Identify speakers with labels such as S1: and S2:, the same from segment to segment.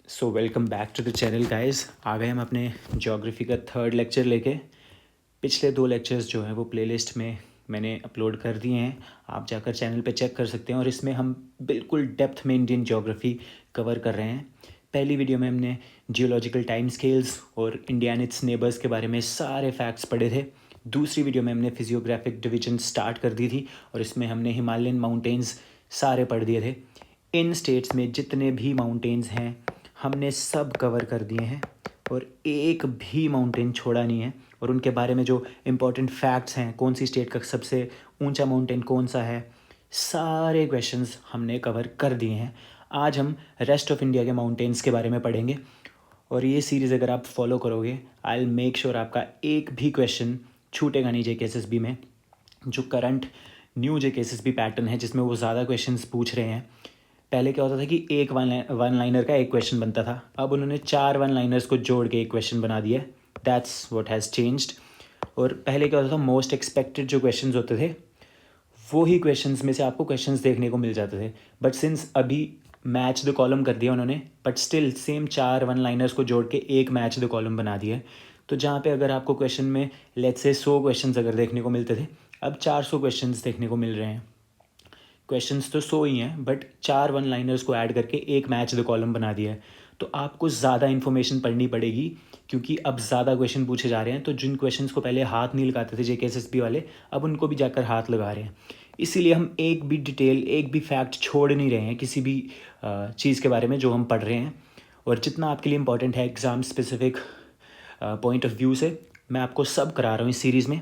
S1: So welcome back to the channel guys. आ गए हम अपने ज्योग्राफी का थर्ड लेक्चर लेके। पिछले 2 लेक्चर्स जो हैं वो प्लेलिस्ट में मैंने अपलोड कर दिए हैं, आप जाकर चैनल पे चेक कर सकते हैं। और इसमें हम बिल्कुल डेप्थ में इंडियन ज्योग्राफी कवर कर रहे हैं। पहली वीडियो में हमने जियोलॉजिकल टाइम स्केल्स और इंडिया एंड इट्स नेबर्स के बारे में सारे फैक्ट्स पढ़े थे। दूसरी वीडियो में हमने फिजियोग्राफिक डिवीजन स्टार्ट कर दी थी और इसमें हमने हिमालयन माउंटेन्स सारे पढ़ दिए थे। इन स्टेट्स में जितने भी माउंटेन्स हैं हमने सब कवर कर दिए हैं और एक भी माउंटेन छोड़ा नहीं है। और उनके बारे में जो इम्पोर्टेंट फैक्ट्स हैं, कौन सी स्टेट का सबसे ऊंचा माउंटेन कौन सा है, सारे क्वेश्चंस हमने कवर कर दिए हैं। आज हम रेस्ट ऑफ इंडिया के माउंटेन्स के बारे में पढ़ेंगे और ये सीरीज़ अगर आप फॉलो करोगे आई विल मेक श्योर आपका एक भी क्वेश्चन छूटेगा नहीं जेकेएसएसबी में। जो करंट न्यू जेकेएसएसबी पैटर्न है जिसमें वो ज़्यादा क्वेश्चंस पूछ रहे हैं, पहले क्या होता था कि एक वन लाइनर का एक क्वेश्चन बनता था, अब उन्होंने 4 वन लाइनर्स को जोड़ के एक क्वेश्चन बना दिया। That's what has changed. और पहले क्या होता था, मोस्ट एक्सपेक्टेड जो क्वेश्चंस होते थे वो ही क्वेश्चंस में से आपको क्वेश्चंस देखने को मिल जाते थे। बट सिंस अभी मैच द कॉलम कर दिया उन्होंने, but still same 4 one liners को जोड़ के एक मैच द कॉलम बना दिया। तो जहाँ पे अगर आपको क्वेश्चन में लेट्स से 100 क्वेश्चंस अगर देखने को मिलते थे, अब 400 क्वेश्चंस देखने को मिल रहे हैं। क्वेश्चंस तो 100 ही हैं बट 4 वन लाइनर्स को ऐड करके एक मैच द कॉलम बना दिया है। तो आपको ज़्यादा इन्फॉर्मेशन पढ़नी पड़ेगी क्योंकि अब ज़्यादा क्वेश्चन पूछे जा रहे हैं। तो जिन क्वेश्चन्स को पहले हाथ नहीं लगाते थे जेकेएसएसबी वाले, अब उनको भी जाकर हाथ लगा रहे हैं। इसीलिए हम एक भी डिटेल, एक भी फैक्ट छोड़ नहीं रहे हैं किसी भी चीज़ के बारे में जो हम पढ़ रहे हैं। और जितना आपके लिए इम्पॉर्टेंट है exam specific point of view से, मैं आपको सब करा रहा हूँ इस सीरीज़ में।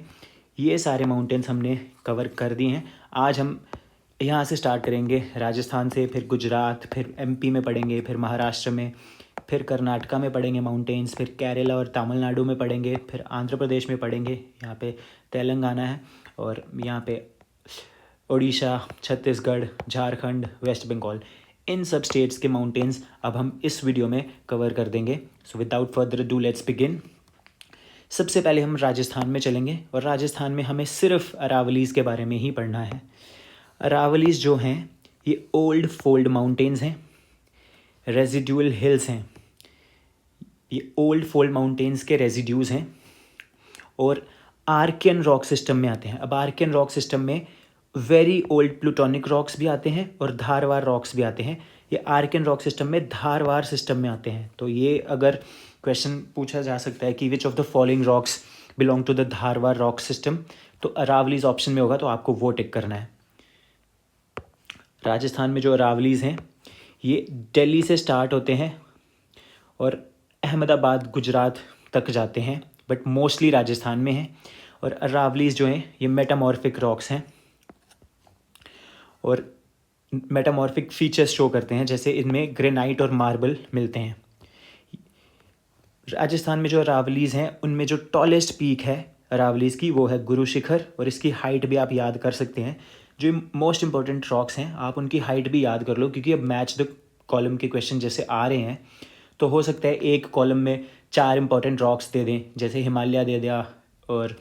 S1: ये सारे माउंटेन्स हमने कवर कर दिए हैं। आज हम यहाँ से स्टार्ट करेंगे राजस्थान से, फिर गुजरात, फिर एमपी में पढ़ेंगे, फिर महाराष्ट्र में, फिर कर्नाटका में पढ़ेंगे माउंटेन्स, फिर केरला और तमिलनाडु में पढ़ेंगे, फिर आंध्र प्रदेश में पढ़ेंगे, यहाँ पे तेलंगाना है, और यहाँ पे उड़ीसा, छत्तीसगढ़, झारखंड, वेस्ट बंगाल। इन सब स्टेट्स के माउंटेन्स अब हम इस वीडियो में कवर कर देंगे। So without further do let's begin. सबसे पहले हम राजस्थान में चलेंगे और राजस्थान में हमें सिर्फ अरावलीज़ के बारे में ही पढ़ना है। अरावलीज़ जो हैं ये ओल्ड फोल्ड माउंटेन्स हैं, रेजिड्यूल हिल्स हैं। ये ओल्ड फोल्ड माउंटेन्स के रेजिड्यूज़ हैं और आर्कियन रॉक सिस्टम में आते हैं। अब आर्कियन रॉक सिस्टम में वेरी ओल्ड प्लूटोनिक रॉक्स भी आते हैं और धारवार रॉक्स भी आते हैं। ये आर्कियन रॉक सिस्टम में धारवार सिस्टम में आते हैं। तो ये अगर क्वेश्चन पूछा जा सकता है कि which of the following rocks belong to the Dharwar rock system, तो अरावलीज़ ऑप्शन में होगा, तो आपको वो टिक करना है। राजस्थान में जो अरावलीज़ हैं ये दिल्ली से स्टार्ट होते हैं और अहमदाबाद, गुजरात तक जाते हैं, बट मोस्टली राजस्थान में हैं। और अरावलीज़ जो हैं ये मेटामॉर्फिक रॉक्स हैं और मेटामॉर्फिक फीचर्स शो करते हैं, जैसे इनमें ग्रेनाइट और मार्बल मिलते हैं। राजस्थान में जो अरावलीज़ हैं उनमें जो टॉलेस्ट पीक है अरावलीज़ की वो है गुरु शिखर, और इसकी हाइट भी आप याद कर सकते हैं। जो मोस्ट इंपॉर्टेंट रॉक्स हैं आप उनकी हाइट भी याद कर लो, क्योंकि अब मैच द कॉलम के क्वेश्चन जैसे आ रहे हैं तो हो सकता है एक कॉलम में 4 इंपॉर्टेंट रॉक्स दे दें, जैसे हिमालय दे दिया और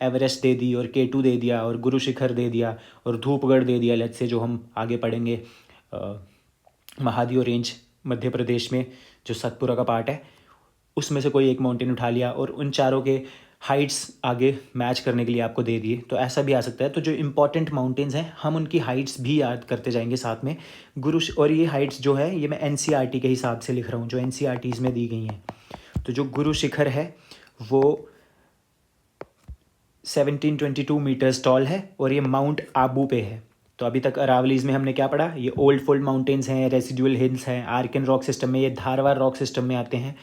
S1: एवरेस्ट दे दी और K2 दे दिया और गुरु शिखर दे दिया और धूपगढ़ दे दिया। लेट्स से जो हम आगे पढ़ेंगे महादेव रेंज मध्य प्रदेश में जो सतपुरा का पार्ट है उसमें से कोई एक माउंटेन उठा लिया और उन चारों के हाइट्स आगे मैच करने के लिए आपको दे दिए, तो ऐसा भी आ सकता है। तो जो इंपॉर्टेंट माउंटेन्स हैं हम उनकी हाइट्स भी याद करते जाएंगे साथ में। और ये हाइट्स जो है ये मैं NCERT के हिसाब से लिख रहा हूँ, जो NCERTs में दी गई हैं। तो जो गुरु शिखर है वो 1722 मीटर्स टॉल है और ये माउंट आबू पे है। तो अभी तक अरावलीज़ में हमने क्या पढ़ा, ये ओल्ड फोल्ड माउंटेन्स हैं, रेसिडुअल हिल्स हैं, आर्कियन रॉक सिस्टम में, ये धारवार रॉक सिस्टम में आते हैं,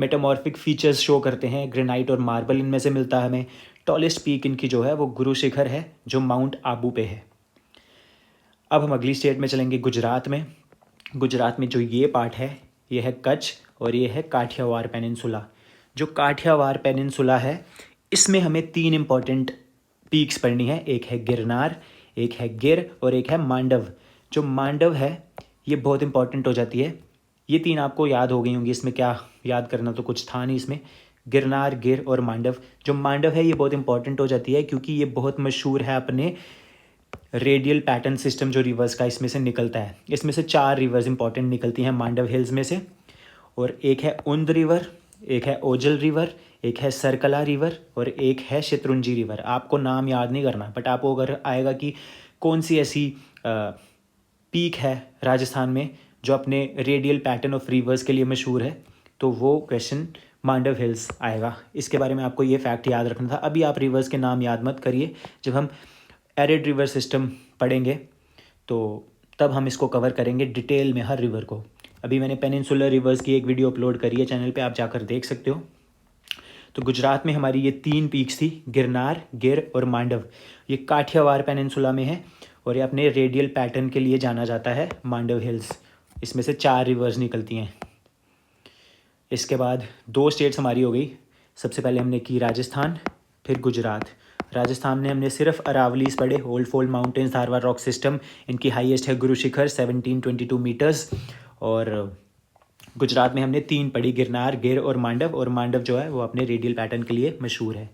S1: मेटामॉर्फिक फीचर्स शो करते हैं, ग्रेनाइट और मार्बल इनमें से मिलता है हमें। टॉलेस्ट पीक इनकी जो है वो गुरु शिखर है जो माउंट आबू पे है। अब हम अगली स्टेट में चलेंगे, गुजरात में। गुजरात में जो ये पार्ट है ये है कच्छ और ये है काठियावाड़ पेनिनसुला। जो काठियावाड़ पेनिनसुला है इसमें हमें 3 इंपॉर्टेंट पीक्स पढ़नी है, एक है गिरनार, एक है गिर और एक है मांडव। जो मांडव है ये बहुत इंपॉर्टेंट हो जाती है। ये 3 आपको याद हो गई होंगी, इसमें क्या याद करना तो कुछ था नहीं इसमें। गिरनार, गिर और मांडव। जो मांडव है ये बहुत इंपॉर्टेंट हो जाती है क्योंकि ये बहुत मशहूर है अपने रेडियल पैटर्न सिस्टम जो रिवर्स का इसमें से निकलता है। इसमें से 4 रिवर्स इंपॉर्टेंट निकलती हैं मांडव हिल्स में से। और एक है उंद रिवर, एक है ओजल रिवर, एक है सरकला रिवर और एक है शत्रुंजी रिवर। आपको नाम याद नहीं करना, बट आपको अगर आएगा कि कौन सी ऐसी पीक है राजस्थान में जो अपने रेडियल पैटर्न ऑफ रिवर्स के लिए मशहूर है, तो वो क्वेश्चन मांडव हिल्स आएगा। इसके बारे में आपको ये फैक्ट याद रखना था। अभी आप रिवर्स के नाम याद मत करिए, जब हम एरिड रिवर सिस्टम पढ़ेंगे तो तब हम इसको कवर करेंगे डिटेल में हर रिवर को। अभी मैंने पेनिनसुलर रिवर्स की एक वीडियो अपलोड करी है चैनल पे, आप जाकर देख सकते हो। तो गुजरात में हमारी ये 3 पीक्स थी, गिरनार, गिर और मांडव। ये काठियावाड़ पेनिनसुला में है और ये अपने रेडियल पैटर्न के लिए जाना जाता है मांडव हिल्स। इसमें से 4 रिवर्स निकलती हैं। इसके बाद 2 स्टेट्स हमारी हो गई। सबसे पहले हमने की राजस्थान, फिर गुजरात। राजस्थान में हमने सिर्फ अरावलीज पढ़े, old fold mountains, Dharwad rock system. इनकी हाईएस्ट है गुरु शिखर 1722 मीटर्स। और गुजरात में हमने 3 पढ़ी, गिरनार, गिर और मांडव। और मांडव जो है वो अपने रेडियल पैटर्न के लिए मशहूर है।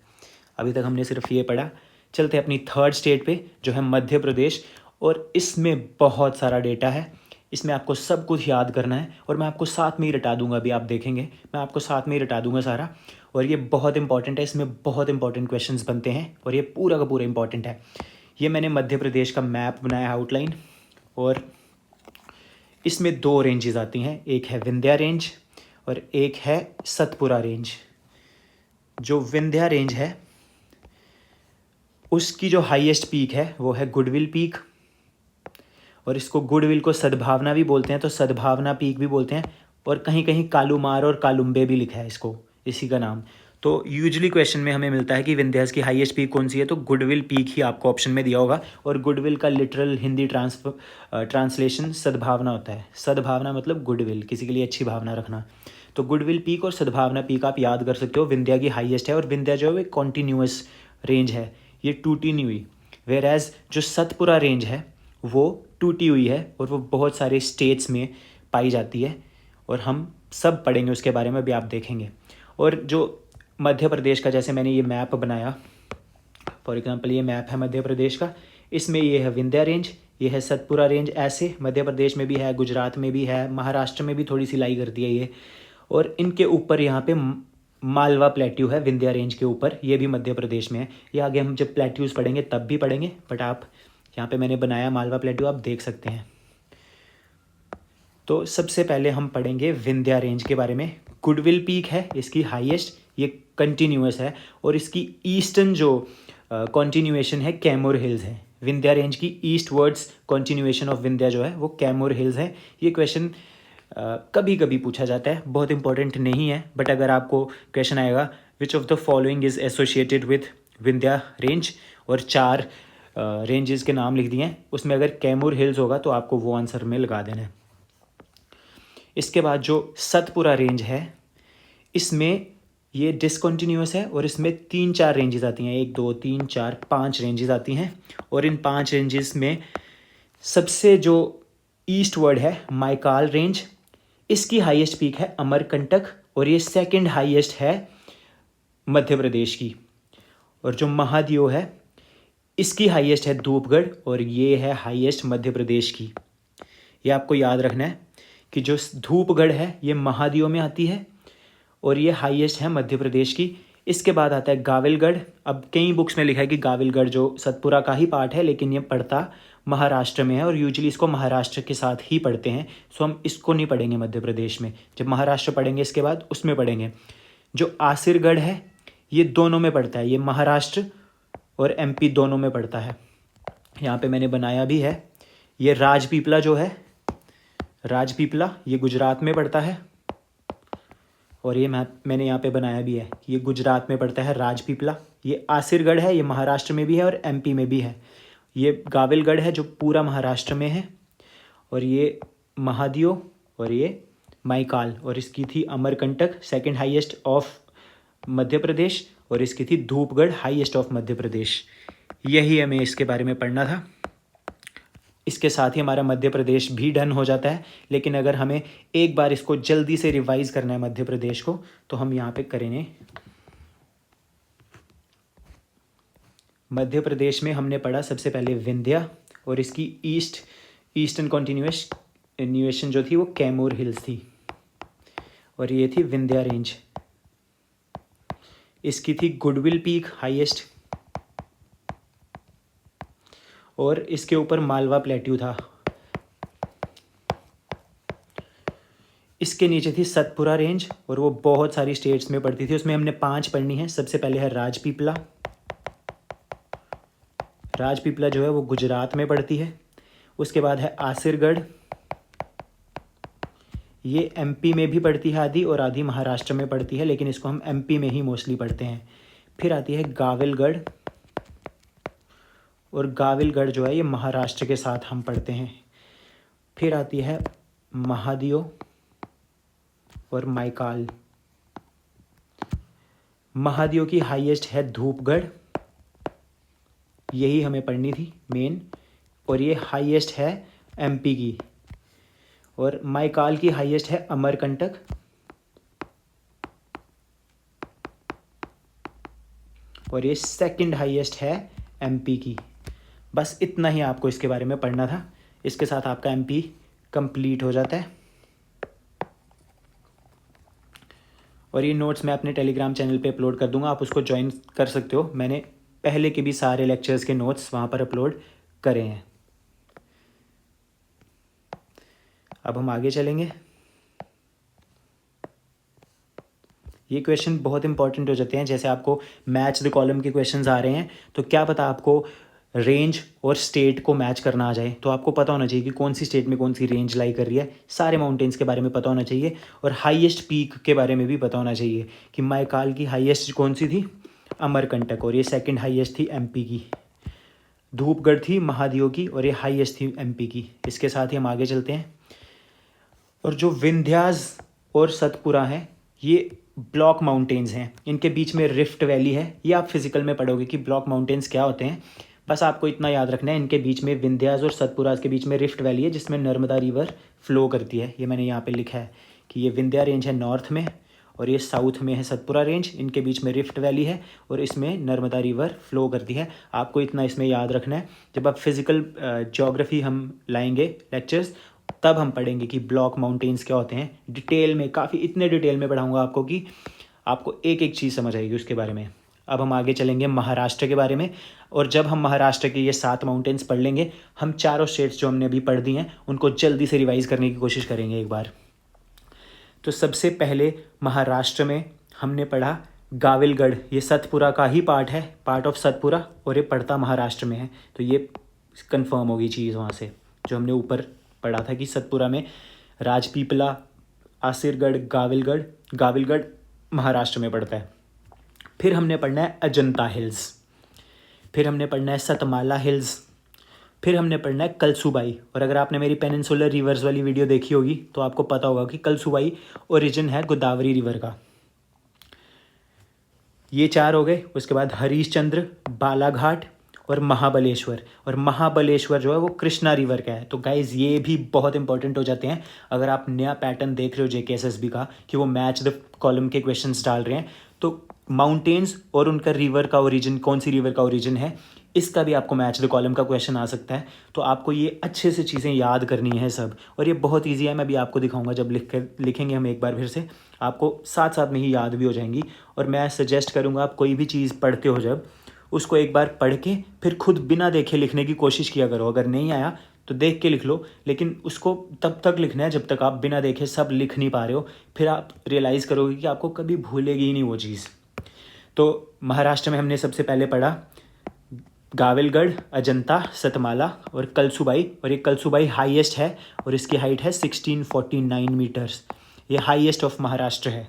S1: अभी तक हमने सिर्फ ये पढ़ा। चलते हैं अपनी 3rd स्टेट पे जो है मध्य प्रदेश। और इसमें बहुत सारा डेटा है, इसमें आपको सब कुछ याद करना है और मैं आपको साथ में ही रटा दूंगा। अभी आप देखेंगे मैं आपको साथ में ही रटा दूंगा सारा। और ये बहुत इंपॉर्टेंट है, इसमें बहुत इंपॉर्टेंट क्वेश्चंस बनते हैं और ये पूरा का पूरा इंपॉर्टेंट है। ये मैंने मध्य प्रदेश का मैप बनाया आउटलाइन, और इसमें 2 रेंजेस आती हैं, एक है विंध्या रेंज और एक है सतपुरा रेंज। जो विंध्या रेंज है उसकी जो हाईएस्ट पीक है वो है गुडविल पीक, और इसको गुडविल को सद्भावना भी बोलते हैं, तो सद्भावना पीक भी बोलते हैं। और कहीं कहीं कालूमार और कालुम्बे भी लिखा है इसको, इसी का नाम। तो यूजुअली क्वेश्चन में हमें मिलता है कि विंध्यास की हाईएस्ट पीक कौन सी है, तो गुडविल पीक ही आपको ऑप्शन में दिया होगा। और गुडविल का लिटरल हिंदी ट्रांसलेशन सद्भावना होता है। सद्भावना मतलब गुडविल, किसी के लिए अच्छी भावना रखना। तो गुडविल पीक और सद्भावना पीक आप याद कर सकते हो। विंध्या की हाईएस्ट है और विंध्या जो है वो कॉन्टीन्यूअस रेंज है, ये टूटी नहीं हुई। वेयर एज जो सतपुरा रेंज है वो टूटी हुई है और वो बहुत सारे स्टेट्स में पाई जाती है, और हम सब पढ़ेंगे उसके बारे में, भी आप देखेंगे। और जो मध्य प्रदेश का, जैसे मैंने ये मैप बनाया, फॉर एग्जांपल ये मैप है मध्य प्रदेश का, इसमें ये है विंध्या रेंज, ये है सतपुरा रेंज। ऐसे मध्य प्रदेश में भी है, गुजरात में भी है, महाराष्ट्र में भी थोड़ी सी लाई करती है ये। और इनके ऊपर यहाँ पे मालवा प्लेट्यू है विंध्या रेंज के ऊपर, ये भी मध्य प्रदेश में है। ये आगे हम जब प्लेट्यूज पढ़ेंगे तब भी पढ़ेंगे, बट आप यहाँ पे मैंने बनाया मालवा प्लेट्यू, आप देख सकते हैं। तो सबसे पहले हम पढ़ेंगे विंध्या रेंज के बारे में। गुडविल पीक है इसकी हाईएस्ट, ये कंटिन्यूअस है, और इसकी ईस्टर्न जो कंटिन्यूएशन है कैमूर हिल्स है। विंध्या रेंज की east words continuation of Vindhya जो है वो कैमूर हिल्स है। ये क्वेश्चन कभी कभी पूछा जाता है, बहुत इंपॉर्टेंट नहीं है, बट अगर आपको क्वेश्चन आएगा विच of the following is associated with Vindhya range, और 4 रेंजेस के नाम लिख दिए हैं, उसमें अगर कैमूर हिल्स होगा तो आपको वो आंसर में लगा देना है। इसके बाद जो सतपुरा रेंज है, इसमें ये डिसकंटिन्यूअस है और इसमें 3-4 रेंजेस आती हैं, 1 2 3 4 5 रेंजेस आती हैं। और इन 5 रेंजेस में सबसे जो ईस्ट वर्ड है माइकाल रेंज, इसकी हाईएस्ट पीक है अमरकंटक, और ये 2nd हाईएस्ट है मध्य प्रदेश की। और जो महादेव है इसकी हाईएस्ट है धूपगढ़, और ये है हाईएस्ट मध्य प्रदेश की। ये आपको याद रखना है कि जो धूपगढ़ है ये महादेव में आती है और ये हाईएस्ट है मध्य प्रदेश की। इसके बाद आता है गाविलगढ़। अब कई बुक्स में लिखा है कि गाविलगढ़ जो सतपुरा का ही पार्ट है, लेकिन ये पड़ता महाराष्ट्र में है, और यूजुअली इसको महाराष्ट्र के साथ ही पढ़ते हैं, सो हम इसको नहीं पढ़ेंगे मध्य प्रदेश में। जब महाराष्ट्र पढ़ेंगे इसके बाद उसमें पढ़ेंगे। जो आसिरगढ़ है ये दोनों में पड़ता है, ये महाराष्ट्र और MP दोनों में पड़ता है। यहाँ पे मैंने बनाया भी है। ये राजपीपला जो है, राजपीपला ये गुजरात में पड़ता है, और ये मैंने यहाँ पे बनाया भी है कि ये गुजरात में पड़ता है राजपीपला। ये आसिरगढ़ है, ये महाराष्ट्र में भी है और MP में भी है। ये गाविलगढ़ है जो पूरा महाराष्ट्र में है, और ये महादेव, और ये माइकाल, और इसकी थी Amarkantak 2nd highest of Madhya Pradesh, और इसकी थी धूपगढ़ हाईएस्ट ऑफ मध्य प्रदेश। यही हमें इसके बारे में पढ़ना था। इसके साथ ही हमारा मध्य प्रदेश भी डन हो जाता है। लेकिन अगर हमें एक बार इसको जल्दी से रिवाइज करना है मध्य प्रदेश को, तो हम यहाँ पे करेंगे। मध्य प्रदेश में हमने पढ़ा सबसे पहले विंध्या, और इसकी ईस्टर्न कॉन्टिन्यूएशन जो थी वो कैमूर हिल्स थी। और ये थी विंध्या रेंज। इसकी थी गुडविल पीक हाईएस्ट, और इसके ऊपर मालवा प्लेट्यू था। इसके नीचे थी सतपुरा रेंज, और वो बहुत सारी स्टेट्स में पड़ती थी। उसमें हमने 5 पढ़नी है। सबसे पहले है राजपीपला। राजपीपला जो है वो गुजरात में पड़ती है। उसके बाद है आसिरगढ़, ये एमपी में भी पड़ती है आधी, और आधी महाराष्ट्र में पड़ती है, लेकिन इसको हम एमपी में ही मोस्टली पढ़ते हैं। फिर आती है गाविलगढ़, और गाविलगढ़ जो है ये महाराष्ट्र के साथ हम पढ़ते हैं। फिर आती है महादियो और माइकाल। महादियो की हाईएस्ट है धूपगढ़, यही हमें पढ़नी थी मेन, और ये हाईएस्ट है एमपी की। और माइकाल की हाईएस्ट है अमरकंटक, और ये सेकंड हाईएस्ट है एमपी की। बस इतना ही आपको इसके बारे में पढ़ना था। इसके साथ आपका एमपी कंप्लीट हो जाता है। और ये नोट्स मैं अपने टेलीग्राम चैनल पे अपलोड कर दूंगा, आप उसको ज्वाइन कर सकते हो। मैंने पहले के भी सारे लेक्चर्स के नोट्स वहाँ पर अपलोड करे हैं। अब हम आगे चलेंगे। ये क्वेश्चन बहुत इंपॉर्टेंट हो जाते हैं। जैसे आपको मैच द कॉलम के क्वेश्चंस आ रहे हैं, तो क्या पता आपको रेंज और स्टेट को मैच करना आ जाए। तो आपको पता होना चाहिए कि कौन सी स्टेट में कौन सी रेंज लाई कर रही है। सारे माउंटेन्स के बारे में पता होना चाहिए, और हाईएस्ट पीक के बारे में भी पता होना चाहिए कि माइकाल की हाईएस्ट कौन सी थी, अमरकंटक, और ये सेकंड हाईएस्ट थी एमपी की। धूपगढ़ थी महादियो की, और ये हाईएस्ट थी एमपी की। इसके साथ ही हम आगे चलते हैं। और जो विंध्यास और सतपुरा हैं, ये ब्लॉक माउंटेन्स हैं। इनके बीच में रिफ्ट वैली है। ये आप फिजिकल में पढ़ोगे कि ब्लॉक माउंटेन्स क्या होते हैं। बस आपको इतना याद रखना है, इनके बीच में विंध्यास और सतपुरास के बीच में रिफ्ट वैली है, जिसमें नर्मदा रिवर फ्लो करती है। ये मैंने यहाँ पे लिखा है कि ये विंध्या रेंज है नॉर्थ में, और ये साउथ में है सतपुरा रेंज। इनके बीच में रिफ्ट वैली है, और इसमें नर्मदा रिवर फ्लो करती है। आपको इतना इसमें याद रखना है। जब आप फिजिकल ज्योग्राफी हम लाएंगे लेक्चर्स, तब हम पढ़ेंगे कि ब्लॉक माउंटेन्स क्या होते हैं डिटेल में। काफ़ी इतने डिटेल में पढ़ाऊँगा आपको कि आपको एक एक चीज़ समझ आएगी उसके बारे में। अब हम आगे चलेंगे महाराष्ट्र के बारे में। और जब हम महाराष्ट्र के ये 7 माउंटेन्स पढ़ लेंगे, हम चारों स्टेट्स जो हमने अभी पढ़ दी हैं उनको जल्दी से रिवाइज करने की कोशिश करेंगे एक बार। तो सबसे पहले महाराष्ट्र में हमने पढ़ा गाविलगढ़। ये सतपुरा का ही पार्ट है, पार्ट ऑफ सतपुरा, और ये पड़ता महाराष्ट्र में है। तो ये कंफर्म होगी चीज़ वहाँ से, जो हमने ऊपर पढ़ा था कि सतपुरा में राजपीपला, आसिरगढ़, गाविलगढ़ महाराष्ट्र में पड़ता है। फिर हमने पढ़ना है अजंता हिल्स, फिर हमने पढ़ना है सतमाला हिल्स, फिर हमने पढ़ना है कलसुबाई। और अगर आपने मेरी पेनिनसुलर रिवर्स वाली वीडियो देखी होगी तो आपको पता होगा कि कलसुबाई ओरिजिन है गोदावरी रिवर का। ये 4 हो गए। उसके बाद हरीशचंद्र, बालाघाट और महाबलेश्वर। और महाबलेश्वर जो है वो कृष्णा रिवर का है। तो गाइज़ ये भी बहुत इंपॉर्टेंट हो जाते हैं। अगर आप नया पैटर्न देख रहे हो जेकेएसएसबी का कि वो मैच द कॉलम के क्वेश्चंस डाल रहे हैं, तो माउंटेन्स और उनका रिवर का ओरिजिन, कौन सी रिवर का ओरिजिन है, इसका भी आपको मैच द कॉलम का क्वेश्चन आ सकता है। तो आपको ये अच्छे से चीज़ें याद करनी है सब, और ये बहुत ईजी है। मैं भी आपको दिखाऊंगा जब लिखेंगे हम एक बार फिर से, आपको साथ साथ में ही याद भी हो जाएंगी। और मैं सजेस्ट करूँगा आप कोई भी चीज़ पढ़ते हो जब, उसको एक बार पढ़ के फिर खुद बिना देखे लिखने की कोशिश किया करो। अगर नहीं आया तो देख के लिख लो, लेकिन उसको तब तक लिखना है जब तक आप बिना देखे सब लिख नहीं पा रहे हो। फिर आप रियलाइज़ करोगे कि आपको कभी भूलेगी ही नहीं वो चीज़। तो महाराष्ट्र में हमने सबसे पहले पढ़ा गाविलगढ़, अजंता, सतमाला और कलसुबाई। और ये कलसुबाई हाईएस्ट है, और इसकी हाइट है 1649 मीटर्स। ये हाईएस्ट ऑफ महाराष्ट्र है।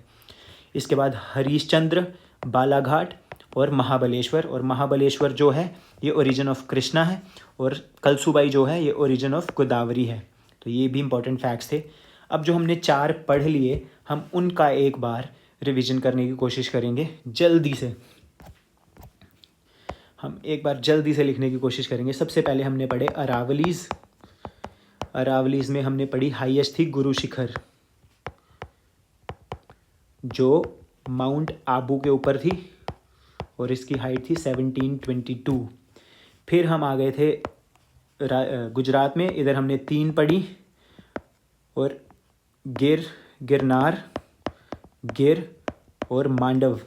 S1: इसके बाद हरीशचंद्र, बालाघाट और महाबलेश्वर। और महाबलेश्वर जो है ये ओरिजिन ऑफ कृष्णा है, और कलसुबाई जो है ये ओरिजिन ऑफ गोदावरी है। तो ये भी इंपॉर्टेंट फैक्ट्स थे। अब जो हमने 4 पढ़ लिए, हम उनका एक बार रिवीजन करने की कोशिश करेंगे जल्दी से। हम एक बार जल्दी से लिखने की कोशिश करेंगे। सबसे पहले हमने पढ़े अरावलीज़। अरावलीज़ में हमने पढ़ी हाईएस्ट थी गुरु शिखर, जो माउंट आबू के ऊपर थी, और इसकी हाइट थी 1722। फिर हम आ गए थे गुजरात में। इधर हमने 3 पढ़ी, और गिरनार, गिर और मांडव।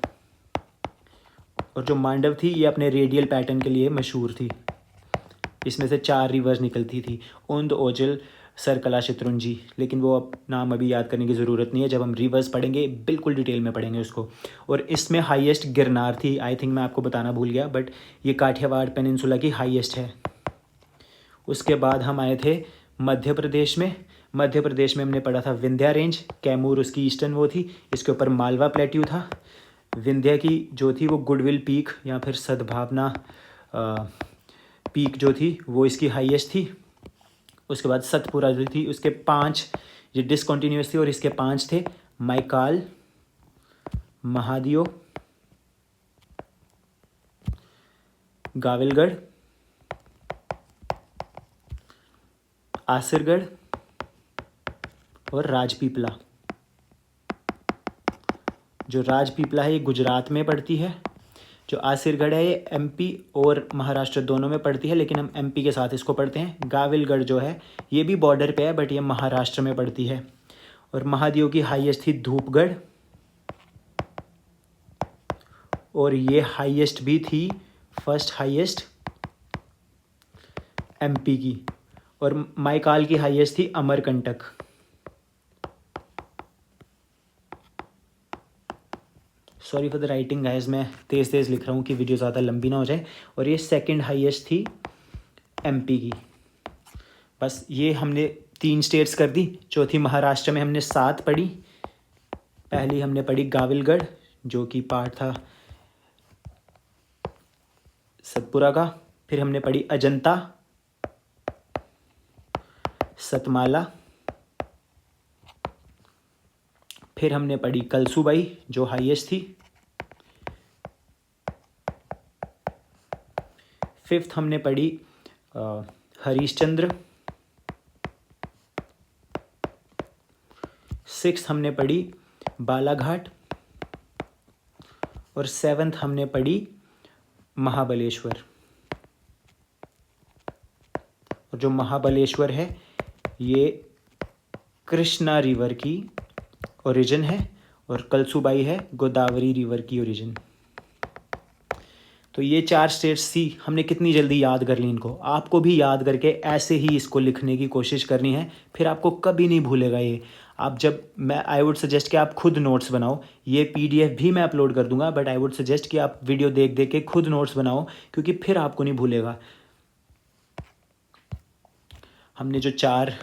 S1: और जो मांडव थी ये अपने रेडियल पैटर्न के लिए मशहूर थी। इसमें से 4 रिवर्स निकलती थी, उंद, ओजल, सरकला, शत्रुंजी। लेकिन वो अब नाम अभी याद करने की ज़रूरत नहीं है, जब हम रिवर्स पढ़ेंगे बिल्कुल डिटेल में पढ़ेंगे उसको। और इसमें हाईएस्ट गिरनार थी, आई थिंक मैं आपको बताना भूल गया, बट ये काठियावाड़ पेनिनसुला की हाईएस्ट है। उसके बाद हम आए थे मध्य प्रदेश में। मध्य प्रदेश में हमने पढ़ा था विंध्या रेंज, कैमूर उसकी ईस्टर्न वो थी, इसके ऊपर मालवा प्लेट्यू था। विंध्या की जो थी वो गुडविल पीक या फिर सद्भावना पीक जो थी वो इसकी हाईएस्ट थी। उसके बाद सतपुरा जो थी उसके 5 ये डिसकंटिन्यूअस थी और इसके 5 थे, माइकाल, महादियो, गाविलगढ़, आसिरगढ़ और राजपीपला। जो राजपीपला है ये गुजरात में पड़ती है। जो आसिरगढ़ है ये एमपी और महाराष्ट्र दोनों में पड़ती है, लेकिन हम एमपी के साथ इसको पढ़ते हैं। गाविलगढ़ जो है ये भी बॉर्डर पे है, बट ये महाराष्ट्र में पड़ती है। और महादेव की हाईएस्ट थी धूपगढ़, और ये हाईएस्ट भी थी, फर्स्ट हाईएस्ट एमपी की। और माइकाल की हाईएस्ट थी Amarkantak. Sorry for the writing guys, मैं तेज़ तेज़ लिख रहा हूँ कि वीडियो ज़्यादा लंबी ना हो जाए। और ये सेकंड हाईएस्ट थी एमपी की। बस ये हमने 3 स्टेट्स कर दी। चौथी महाराष्ट्र में हमने 7 पढ़ी। पहली हमने पढ़ी गाविलगढ़ जो कि पार्ट था सतपुरा का। फिर हमने पढ़ी अजंता, सतमाला। फिर हमने पढ़ी कलसूबाई जो हाईएस्ट थी। 5th हमने पढ़ी हरीशचंद्र। 6th हमने पढ़ी बालाघाट। और 7th हमने पढ़ी महाबलेश्वर। और जो महाबलेश्वर है ये कृष्णा रिवर की ओरिजिन है, और कलसूबाई है गोदावरी रिवर की ओरिजिन। तो ये 4 स्टेट्स थी, हमने कितनी जल्दी याद कर ली इनको। आपको भी याद करके ऐसे ही इसको लिखने की कोशिश करनी है, फिर आपको कभी नहीं भूलेगा ये। आप जब मैं आई वुड सजेस्ट कि आप खुद नोट्स बनाओ। ये पीडीएफ भी मैं अपलोड कर दूंगा, बट आई वुड सजेस्ट कि आप वीडियो देख देख के खुद नोट्स बनाओ, क्योंकि फिर आपको नहीं भूलेगा। हमने जो 4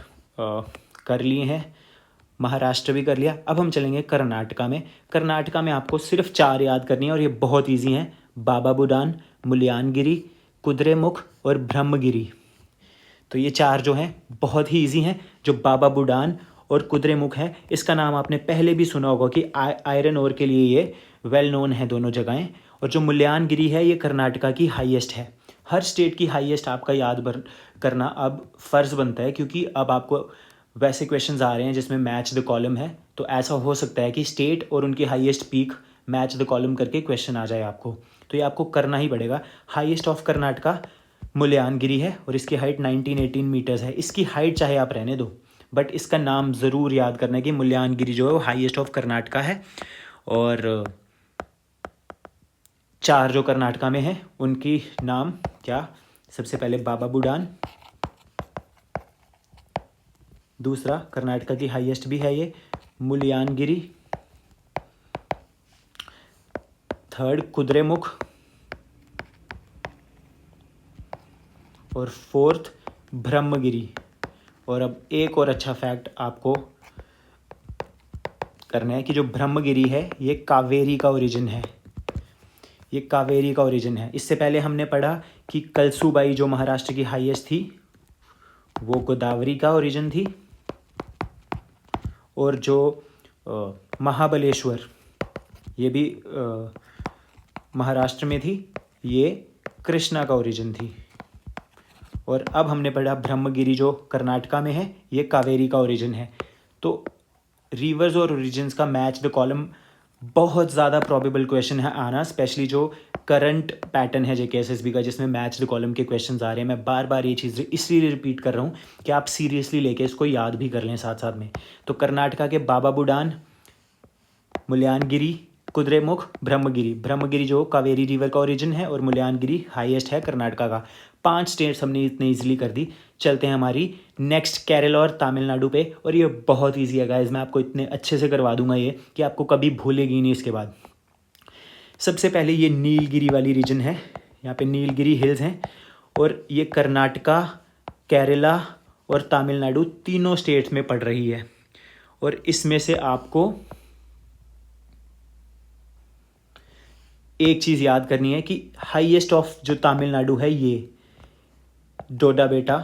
S1: कर लिए हैं, महाराष्ट्र भी कर लिया। अब हम चलेंगे कर्नाटका में। कर्नाटका में आपको सिर्फ 4 याद करनी है और ये बहुत ईजी हैं। बाबा बुडान, मुल्यानगिरी, कुद्रेमुख और ब्रह्मगिरी। तो ये 4 जो हैं बहुत ही ईजी हैं। जो बाबा बुडान और कुद्रेमुख है, इसका नाम आपने पहले भी सुना होगा कि आयरन ओर के लिए ये वेल नोन है दोनों जगहें। और जो मुल्यानगिरी है ये कर्नाटका की हाईएस्ट है। हर स्टेट की हाईएस्ट आपका याद करना अब फ़र्ज़ बनता है, क्योंकि अब आपको वैसे क्वेश्चंस आ रहे हैं जिसमें मैच द कॉलम है। तो ऐसा हो सकता है कि स्टेट और उनकी highest peak match the column करके क्वेश्चन आ जाए आपको, तो ये आपको करना ही पड़ेगा। हाईएस्ट ऑफ कर्नाटका मुल्यानगिरी है और इसकी हाइट 1918 मीटर्स है। इसकी हाइट चाहे आप रहने दो, बट इसका नाम ज़रूर याद करना है कि मुल्यानगिरी जो है वो हाईएस्ट ऑफ कर्नाटका है। और 4 जो कर्नाटका में है उनकी नाम क्या, सबसे पहले बाबा बुडान, दूसरा कर्नाटका की हाईएस्ट भी है ये मुल्यानगिरी, थर्ड कुद्रेमुख, और 4th ब्रह्मगिरी। और अब एक और अच्छा फैक्ट आपको करना है कि जो ब्रह्मगिरी है ये कावेरी का ओरिजिन है। ये कावेरी का ओरिजिन है। इससे पहले हमने पढ़ा कि कलसूबाई जो महाराष्ट्र की हाईएस्ट थी वो गोदावरी का ओरिजिन थी, और जो महाबलेश्वर ये भी महाराष्ट्र में थी, ये कृष्णा का ओरिजिन थी। और अब हमने पढ़ा ब्रह्मगिरी जो कर्नाटका में है ये कावेरी का ओरिजिन है। तो रिवर्स और ओरिजिन्स का मैच द कॉलम बहुत ज़्यादा प्रॉबेबल क्वेश्चन है आना, स्पेशली जो करंट पैटर्न है जेकेएसएसबी का जिसमें मैच द कॉलम के क्वेश्चंस आ रहे हैं। मैं बार बार ये चीज़ इसलिए रिपीट कर रहा हूँ कि आप सीरियसली लेके इसको याद भी कर लें साथ साथ में। तो कर्नाटका के बाबा बुडान, मुल्यानगिरी, कुद्रेमुख, ब्रह्मगिरी। ब्रह्मगिरी जो कावेरी रिवर का ओरिजिन है और मुल्यानगिरी हाईएस्ट है कर्नाटका का। 5 स्टेट्स हमने इतने ईजिली कर दी। चलते हैं हमारी नेक्स्ट केरल और तमिलनाडु पे, और ये बहुत ईजी है गाइज, मैं आपको इतने अच्छे से करवा दूंगा ये कि आपको कभी भूलेगी नहीं इसके बाद। सबसे पहले ये नीलगिरी वाली रीजन है, यहाँ पे नीलगिरी हिल्स हैं, और ये कर्नाटका, केरला और तमिलनाडु तीनों स्टेट्स में पड़ रही है। और इसमें से आपको एक चीज़ याद करनी है कि हाईएस्ट ऑफ जो तमिलनाडु है ये डोडा बेटा,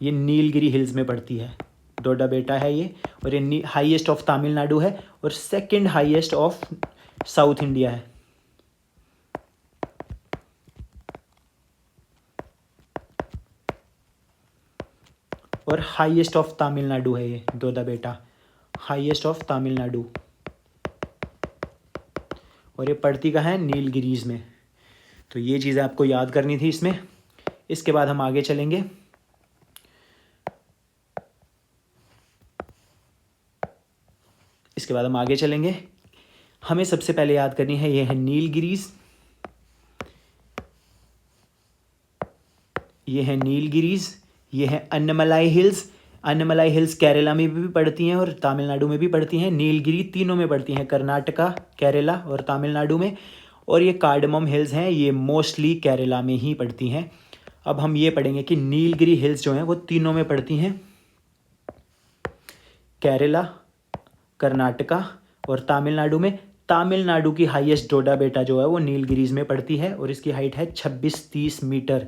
S1: ये नीलगिरी हिल्स में पड़ती है। डोडा बेटा है ये, और ये हाईएस्ट ऑफ तमिलनाडु है और second highest of south India है। और हाईएस्ट ऑफ तमिलनाडु है ये डोडा बेटा, हाईएस्ट ऑफ तमिलनाडु, और ये पड़ती कहाँ है? नीलगिरीज में। तो ये चीज़ें आपको याद करनी थी इसमें। इसके बाद हम आगे चलेंगे। हमें सबसे पहले याद करनी है, ये है नीलगिरीज, ये है नीलगिरीज, ये है अन्नमलाई हिल्स। अन्नमलाई हिल्स केरला में भी पड़ती हैं और तमिलनाडु में भी पड़ती हैं। नीलगिरी तीनों में पड़ती हैं, कर्नाटका, केरला और तमिलनाडु में। और ये कार्डमम हिल्स हैं, ये मोस्टली केरला में ही पड़ती हैं। अब हम ये पढ़ेंगे कि नीलगिरी हिल्स जो हैं वो तीनों में पड़ती हैं, केरला, कर्नाटका और तमिलनाडु में। तमिलनाडु की हाईएस्ट डोडा बेटा जो है वो नीलगिरीज में पड़ती है और इसकी हाइट है 26-30 मीटर।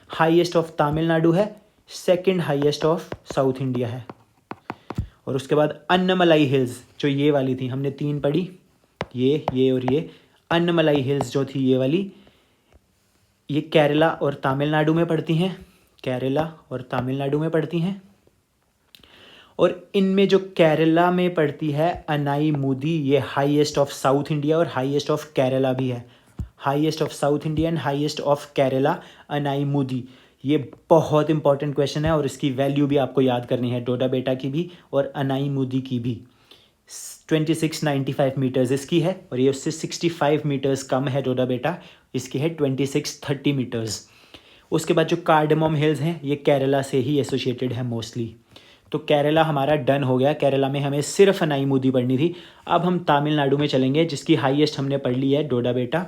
S1: हाईएस्ट ऑफ तमिलनाडु है, second highest of south India है। और उसके बाद अन्नमलाई हिल्स जो ये वाली थी, हमने 3 पढ़ी, ये और ये। अन्नमलाई हिल्स जो थी ये वाली, ये केरला और तमिलनाडु में पड़ती हैं, केरला और तमिलनाडु में पड़ती हैं। और इनमें जो केरला में पड़ती है अनाईमुदी, ये हाईएस्ट ऑफ साउथ इंडिया और हाईएस्ट ऑफ केरला भी है। Highest of south India and highest of Kerala Anaimudi. ये बहुत इंपॉर्टेंट क्वेश्चन है और इसकी वैल्यू भी आपको याद करनी है, डोडा बेटा की भी और अनाईमुदी की भी। 2695 मीटर्स इसकी है और ये उससे 65 मीटर्स कम है डोडा बेटा, इसकी है 2630 मीटर्स। उसके बाद जो कार्डमम हिल्स हैं ये केरला से ही एसोसिएटेड है मोस्टली। तो केरला हमारा डन हो गया, केरला में हमें सिर्फ अनाईमुदी पढ़नी थी। अब हम तमिलनाडु में चलेंगे जिसकी हाईएस्ट हमने पढ़ ली है डोडा बेटा,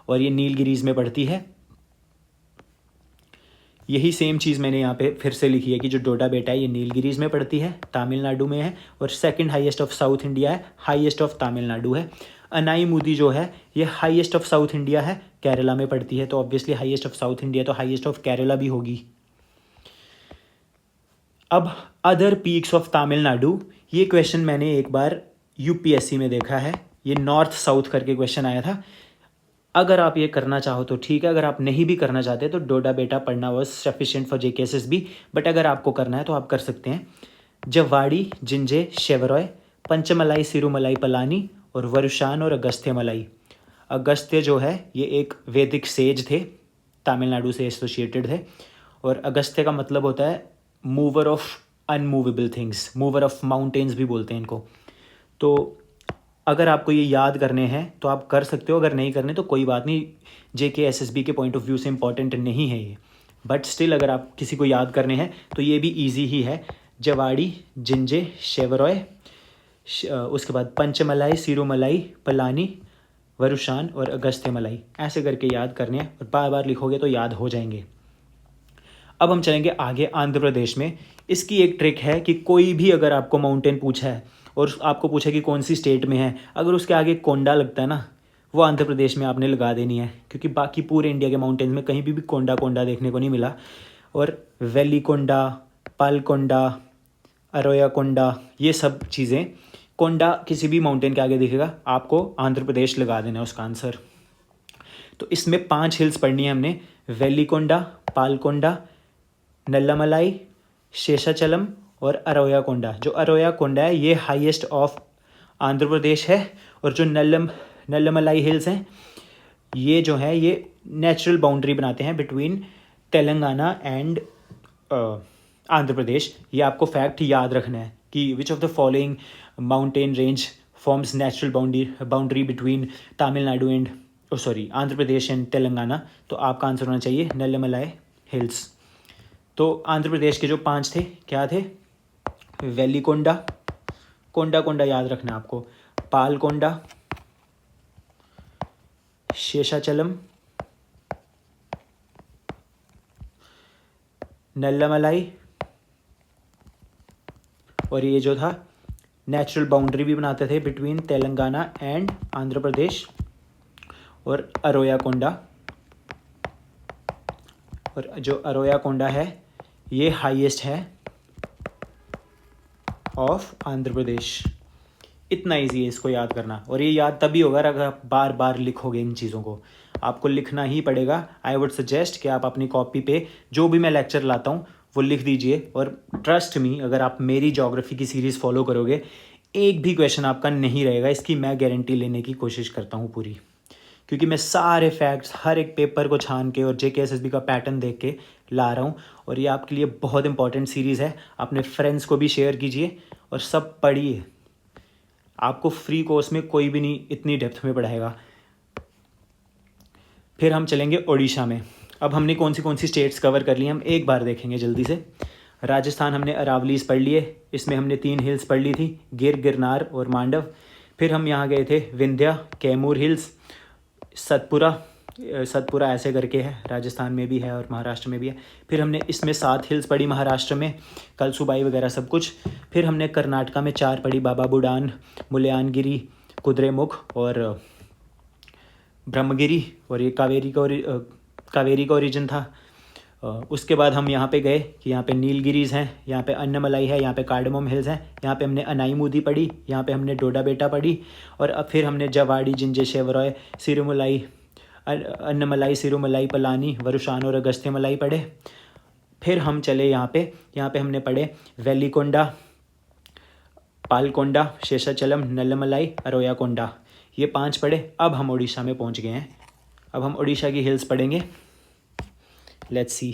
S1: और ये नीलगिरीज में पड़ती है। यही सेम चीज़ मैंने यहाँ पे फिर से लिखी है कि जो डोडा बेटा है ये नीलगिरीज में पड़ती है, तमिलनाडु में है, और second highest of south India है, हाईएस्ट ऑफ तमिलनाडु है। अनाईमुदी जो है ये हाईएस्ट ऑफ साउथ इंडिया है, केरला में पड़ती है, तो obviously highest of south India तो हाईएस्ट ऑफ केरला भी होगी। अब अदर पीक्स ऑफ तमिलनाडु, ये क्वेश्चन मैंने एक बार यूपीएससी में देखा है, ये नॉर्थ साउथ करके क्वेश्चन आया था। अगर आप ये करना चाहो तो ठीक है, अगर आप नहीं भी करना चाहते तो डोडा बेटा पढ़ना वॉज सफिशिएंट फॉर जेकेएसएस भी, बट अगर आपको करना है तो आप कर सकते हैं। जवाड़ी, जिंजे, शेवरॉय, पंचमलाई, सिरुमलाई, पलानी और वरुशान और अगस्त्य मलाई। अगस्त्य जो है ये एक वैदिक सेज थे, तमिलनाडु से एसोसिएटेड थे, और अगस्त्य का मतलब होता है mover of unmovable things, mover of mountains भी बोलते हैं इनको। तो अगर आपको ये याद करने हैं तो आप कर सकते हो, अगर नहीं करने तो कोई बात नहीं, जेकेएसएसबी के पॉइंट ऑफ व्यू से इंपॉर्टेंट नहीं है ये, बट स्टिल अगर आप किसी को याद करने हैं तो ये भी ईजी ही है। जवाड़ी, जिंजे, शेवरॉय, उसके बाद पंचमलाई, सिरुमलाई, पलानी, वरुशान और अगस्त्य मलाई, ऐसे करके याद करने हैं और बार बार लिखोगे तो याद हो जाएंगे। अब हम चलेंगे आगे आंध्र प्रदेश में। इसकी एक ट्रिक है कि कोई भी अगर आपको माउंटेन पूछा है और आपको पूछा कि कौन सी स्टेट में है, अगर उसके आगे कोंडा लगता है ना, वो आंध्र प्रदेश में आपने लगा देनी है, क्योंकि बाकी पूरे इंडिया के माउंटेन्स में कहीं भी कोंडा देखने को नहीं मिला। और वैली कोंडा, पाल कोंडा, अरोया कोंडा, ये सब चीज़ें, कोंडा किसी भी माउंटेन के आगे दिखेगा आपको आंध्र प्रदेश लगा देना है उसका आंसर। तो इसमें 5 हिल्स पढ़नी है हमने, वैली कोंडा, पाल कोंडा, नल्लामलाई, शेषाचलम और अरोया कोंडा। जो अरोया कोंडा है ये हाईएस्ट ऑफ आंध्र प्रदेश है, और जो नल्लामलाई हिल्स हैं ये जो है ये नेचुरल बाउंड्री बनाते हैं बिटवीन तेलंगाना एंड आंध्र प्रदेश। ये आपको फैक्ट याद रखना है कि which of the following mountain range forms natural boundary between Tamil Nadu and Andhra Pradesh and Telangana. तो आपका आंसर होना चाहिए नल्लमलाई हिल्स। तो आंध्र प्रदेश के जो 5 थे क्या थे? वेलिकोंडा, कोंडा कोंडा याद रखना है आपको, पालकोंडा, शेषाचलम, नल्लमलाई, और ये जो था नेचुरल बाउंड्री भी बनाते थे बिटवीन तेलंगाना एंड आंध्र प्रदेश, और अरोया कोंडा। और जो अरोया कोंडा है ये हाईएस्ट है ऑफ आंध्र प्रदेश। इतना इजी है इसको याद करना, और ये याद तभी होगा अगर आप बार बार लिखोगे इन चीज़ों को। आपको लिखना ही पड़ेगा। आई वुड सजेस्ट कि आप अपनी कॉपी पे जो भी मैं लेक्चर लाता हूँ वो लिख दीजिए, और ट्रस्ट मी, अगर आप मेरी ज्योग्राफी की सीरीज़ फॉलो करोगे एक भी क्वेश्चन आपका नहीं रहेगा, इसकी मैं गारंटी लेने की कोशिश करता हूँ पूरी। क्योंकि मैं सारे फैक्ट्स हर एक पेपर को छान के और JKSSB का पैटर्न देख के ला रहा हूँ, और ये आपके लिए बहुत इंपॉर्टेंट सीरीज़ है। अपने फ्रेंड्स को भी शेयर कीजिए और सब पढ़िए। आपको फ्री कोर्स में कोई भी नहीं इतनी डेप्थ में पढ़ाएगा। फिर हम चलेंगे उड़ीसा में। अब हमने कौन सी स्टेट्स कवर कर ली हम एक बार देखेंगे जल्दी से। राजस्थान हमने अरावलीज पढ़ लिए, इसमें हमने 3 हिल्स पढ़ ली थी, गिरनार और मांडव। फिर हम यहाँ गए थे विंध्या, कैमूर हिल्स, सतपुरा ऐसे करके है, राजस्थान में भी है और महाराष्ट्र में भी है। फिर हमने इसमें 7 हिल्स पढ़ी महाराष्ट्र में, कलसुबाई वगैरह सब कुछ। फिर हमने कर्नाटका में 4 पढ़ी, बाबा बुडान, मुल्यानगिरी, कुद्रेमुख और ब्रह्मगिरी, और ये कावेरी का ओरिजिन था। उसके बाद हम यहाँ पे गए कि यहाँ पे नीलगिरीज हैं, यहाँ पे अन्नमलाई है, यहाँ पे कार्डमम हिल्स हैं, यहाँ पे हमने अनाईमुदी पढ़ी, यहाँ पे हमने डोडा बेटा पढ़ी, और अब फिर हमने जवाड़ी, जिंजे, शेवरॉय, सिरुमलाई, अन्नमलाई, सिरुमलाई, पलानी, वरुशान और अगस्त्यमलाई पढ़े। फिर हम चले यहाँ पे हमने पढ़े वेलिकोंडा, पालकोंडा, शेषाचलम, नल्लमलाई, अरोया कोंडा, ये 5 पढ़े। अब हम उड़ीसा में पहुँच गए हैं। अब हम उड़ीसा की हिल्स पढ़ेंगे। Let's see.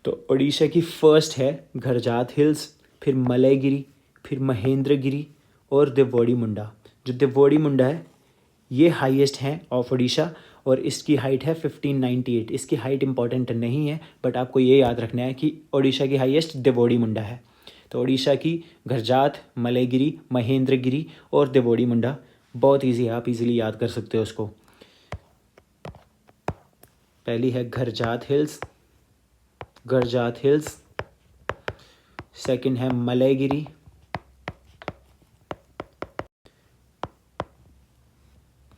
S1: तो उड़ीसा की फर्स्ट है घरजात हिल्स, फिर मलयगिरी, फिर महेंद्रगिरी और देवोडी मुंडा। जो देवोडी मुंडा है ये हाईएस्ट है ऑफ उड़ीसा, और इसकी हाइट है 1598। इसकी हाइट इंपॉर्टेंट नहीं है, बट आपको ये याद रखना है कि उड़ीसा की हाईएस्ट देवोडी मुंडा है। तो उड़ीसा की घरजात, मलयगिरी, महेंद्रगिरी और देवोडी मुंडा बहुत इजी है, आप इजीली याद कर सकते हो उसको। पहली है घरजात हिल्स, सेकंड है मलयगिरी,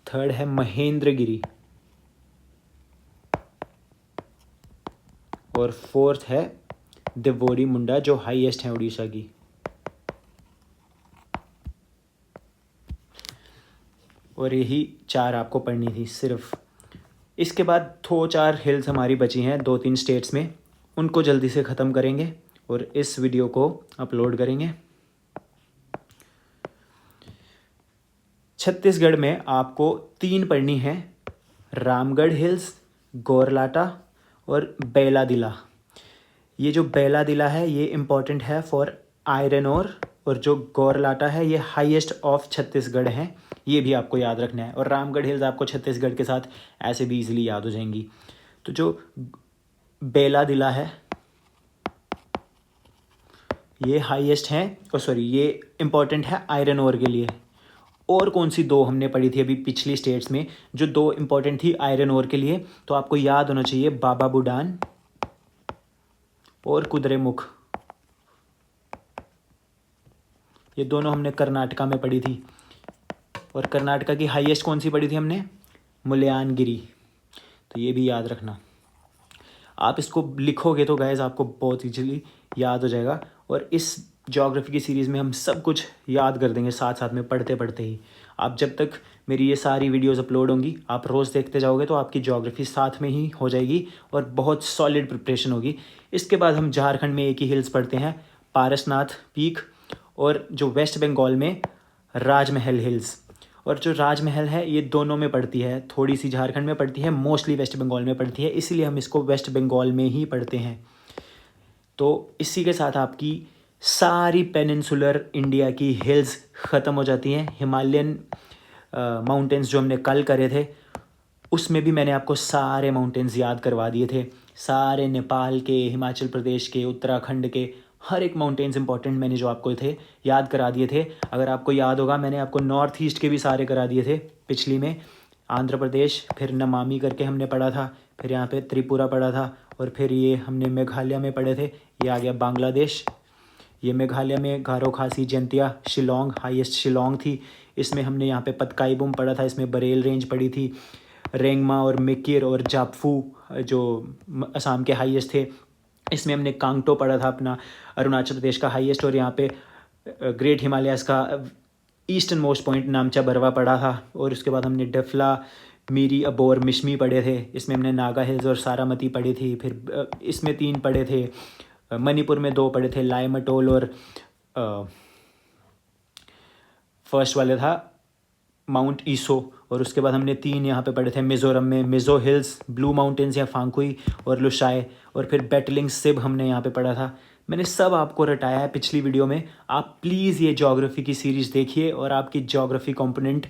S1: थर्ड है महेंद्रगिरी, और फोर्थ है देवोडी मुंडा जो हाईएस्ट है उड़ीसा की। और यही 4 आपको पढ़नी थी सिर्फ। इसके बाद 2-4 हिल्स हमारी बची हैं 2-3 स्टेट्स में, उनको जल्दी से ख़त्म करेंगे और इस वीडियो को अपलोड करेंगे। छत्तीसगढ़ में आपको 3 पढ़नी है, रामगढ़ हिल्स, गोरलाटा और बेलादिला। ये जो बेलादिला है ये इम्पॉर्टेंट है फॉर आयरन और जो गोरलाटा है ये हाईएस्ट ऑफ छत्तीसगढ़ है, ये भी आपको याद रखना है। और रामगढ़ हिल्स आपको छत्तीसगढ़ के साथ ऐसे भी इजीली याद हो जाएंगी। तो जो बेलादिला है ये हाईएस्ट है, ये इम्पॉर्टेंट है आयरन ओर के लिए। और कौन सी 2 हमने पढ़ी थी अभी पिछली स्टेट्स में जो 2 इम्पॉर्टेंट थी आयरन ओर के लिए, तो आपको याद होना चाहिए बाबा बुडान और कुद्रेमुख। ये दोनों हमने कर्नाटका में पढ़ी थी। और कर्नाटका की हाईएस्ट कौन सी पढ़ी थी हमने? मुल्यानगिरी। तो ये भी याद रखना। आप इसको लिखोगे तो गाइस आपको बहुत इजीली याद हो जाएगा। और इस ज्योग्राफी की सीरीज़ में हम सब कुछ याद कर देंगे साथ साथ में पढ़ते पढ़ते ही। आप जब तक मेरी ये सारी वीडियोस अपलोड होंगी आप रोज़ देखते जाओगे तो आपकी ज्योग्राफी साथ में ही हो जाएगी और बहुत सॉलिड प्रिपरेशन होगी। इसके बाद हम झारखंड में एक ही हिल्स पढ़ते हैं, पारसनाथ पीक, और जो वेस्ट बंगाल में राजमहल हिल्स। और जो राजमहल है ये दोनों में पड़ती है, थोड़ी सी झारखंड में पड़ती है, मोस्टली वेस्ट बंगाल में पड़ती है, इसीलिए हम इसको वेस्ट बंगाल में ही पढ़ते हैं। तो इसी के साथ आपकी सारी पेनिनसुलर इंडिया की हिल्स ख़त्म हो जाती हैं। हिमालयन माउंटेन्स जो हमने कल करे थे उसमें भी मैंने आपको सारे माउंटेन्स याद करवा दिए थे। सारे नेपाल के, हिमाचल प्रदेश के, उत्तराखंड के हर एक माउंटेन्स इंपॉर्टेंट मैंने जो आपको थे याद करा दिए थे। अगर आपको याद होगा मैंने आपको नॉर्थ ईस्ट के भी सारे करा दिए थे पिछली में। आंध्र प्रदेश, फिर नमामि करके हमने पढ़ा था, फिर यहाँ पे त्रिपुरा पढ़ा था, और फिर ये हमने मेघालय में पढ़े थे, ये आ गया बांग्लादेश। ये मेघालय में गारो खासी जयंतिया, शिलोंग, हाईएस्ट शिलोंग थी। इसमें हमने यहाँ पे पतकाईबुम पढ़ा था, इसमें बरेल रेंज पढ़ी थी। रेंगमा और मिकिर और जापफू जो असम के हाईएस्ट थे, इसमें हमने कांगटो पढ़ा था अपना, अरुणाचल प्रदेश का हाईएस्ट। और यहाँ पे ग्रेट हिमालयाज़ का ईस्टर्न मोस्ट पॉइंट नामचा बरवा पढ़ा था। और उसके बाद हमने डफला, मीरी, अबोर, मिशमी पढ़े थे। इसमें हमने नागा हिल्स और सारामती पढ़ी थी। फिर इसमें 3 पढ़े थे, मणिपुर में 2 पढ़े थे, लाइमटोल, और फर्स्ट वाले था माउंट ईसो। और उसके बाद हमने 3 यहाँ पे पढ़े थे मिज़ोरम में, मिज़ो हिल्स, ब्लू माउंटेन्स या फांकुई और लुशाई। और फिर बैटलिंग सिब हमने यहाँ पे पढ़ा था। मैंने सब आपको रटाया है पिछली वीडियो में। आप प्लीज़ ये ज्योग्राफी की सीरीज़ देखिए, और आपकी ज्योग्राफी कंपोनेंट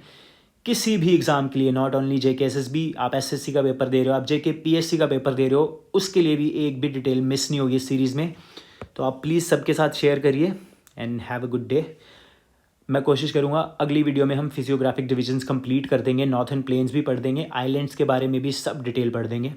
S1: किसी भी एग्ज़ाम के लिए, नॉट ओनली JKSSB, आप SSC का पेपर दे रहे हो, आप JKPSC का पेपर दे रहे हो, उसके लिए भी एक भी डिटेल मिस नहीं होगी इस सीरीज़ में। तो आप प्लीज़ सबके साथ शेयर करिए and have a good day. मैं कोशिश करूँगा अगली वीडियो में हम फिजियोग्राफिक डिविजन्स कंप्लीट कर देंगे, नॉर्थन प्लेन्स भी पढ़ देंगे, आइलैंड्स के बारे में भी सब डिटेल पढ़ देंगे।